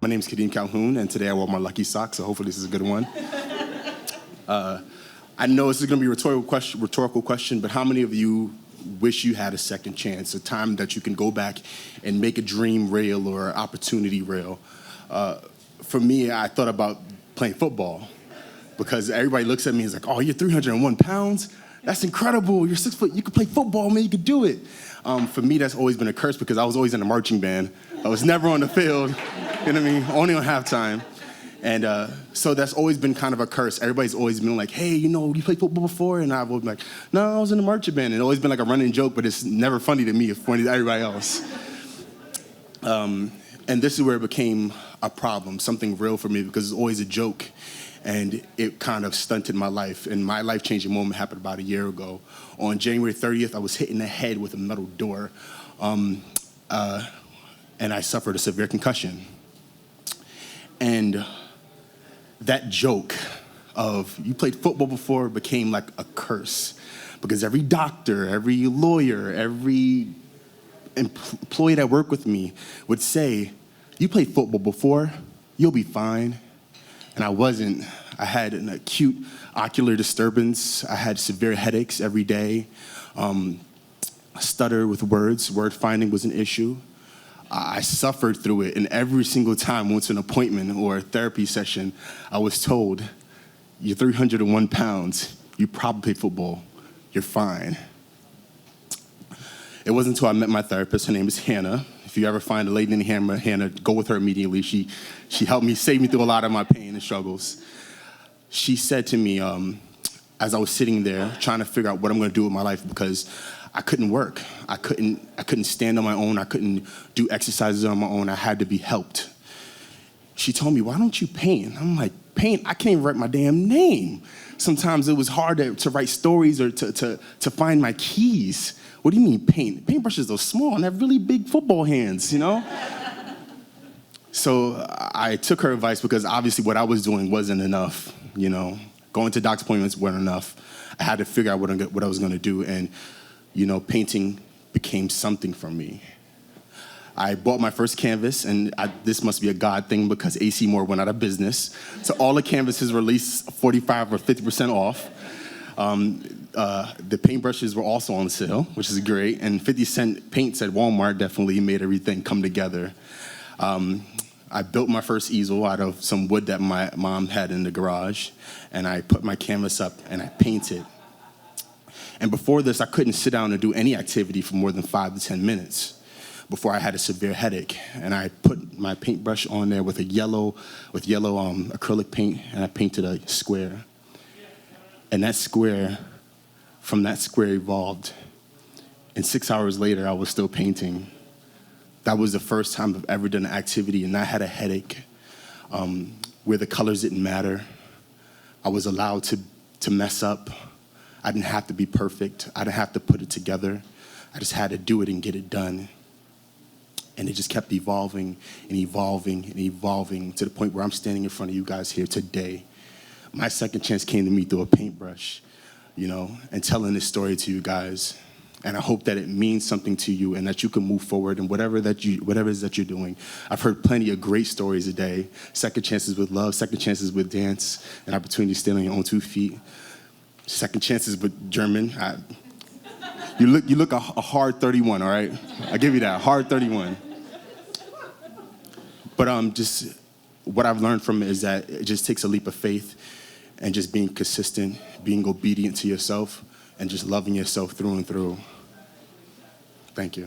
My name's Kadeem Calhoun, and today I wore my lucky socks, so hopefully this is a good one. I know this is going to be a rhetorical question, but how many of you wish you had a second chance, a time that you can go back and make a dream real or an opportunity real? For me, I thought about playing football because everybody looks at me and is like, oh, you're 301 pounds? That's incredible. You're 6 foot. You could play football, man. You could do it. For me, that's always been a curse because I was always in a marching band. I was never on the field, you know what I mean? Only on halftime. And so that's always been kind of a curse. Everybody's always been like, hey, you played football before? And I've always been like, no, I was in a marching band. And it's always been like a running joke, but it's never funny to me. It's funny to everybody else. And this is where it became a problem, something real for me, because it's always a joke. And it kind of stunted my life. And my life-changing moment happened about a year ago. On January 30th, I was hit in the head with a metal door. And I suffered a severe concussion. And that joke of you played football before became like a curse. Because every doctor, every lawyer, every employee that worked with me would say, you played football before, you'll be fine. And I wasn't. I had an acute ocular disturbance. I had severe headaches every day. Stutter with words. Word finding was an issue. I suffered through it, and every single time I went to an appointment or a therapy session, I was told, you're 301 pounds. You probably play football. You're fine. It wasn't until I met my therapist. Her name is Hannah. If you ever find a lady named Hannah, go with her immediately. She helped me, save me through a lot of my pain and struggles. She said to me, as I was sitting there trying to figure out what I'm going to do with my life, because I couldn't work. I couldn't stand on my own. I couldn't do exercises on my own. I had to be helped. She told me, why don't you paint? I'm like, paint? I can't even write my damn name. Sometimes it was hard to write stories or to find my keys. What do you mean paint? Paintbrushes are small and have really big football hands, you know? So I took her advice because obviously what I was doing wasn't enough, you know? Going to doctor's appointments weren't enough. I had to figure out what I was gonna do, and painting became something for me. I bought my first canvas, and this must be a God thing because AC Moore went out of business. So all the canvases were at least 45 or 50% off. The paintbrushes were also on sale, which is great. And 50-cent paints at Walmart definitely made everything come together. I built my first easel out of some wood that my mom had in the garage. And I put my canvas up and I painted. And before this, I couldn't sit down and do any activity for more than 5 to 10 minutes before I had a severe headache. And I put my paintbrush on there with yellow acrylic paint, and I painted a square. And from that square evolved. And 6 hours later, I was still painting. That was the first time I've ever done an activity and I had a headache where the colors didn't matter. I was allowed to mess up. I didn't have to be perfect. I didn't have to put it together. I just had to do it and get it done. And it just kept evolving and evolving and evolving to the point where I'm standing in front of you guys here today. My second chance came to me through a paintbrush, and telling this story to you guys. And I hope that it means something to you and that you can move forward in whatever it is that you're doing. I've heard plenty of great stories today. Second chances with love, second chances with dance, an opportunity to stand on your own 2 feet. Second chances with German. You look a hard 31, all right? I'll give you that, hard 31. But just what I've learned from it is that it just takes a leap of faith and just being consistent, being obedient to yourself, and just loving yourself through and through. Thank you.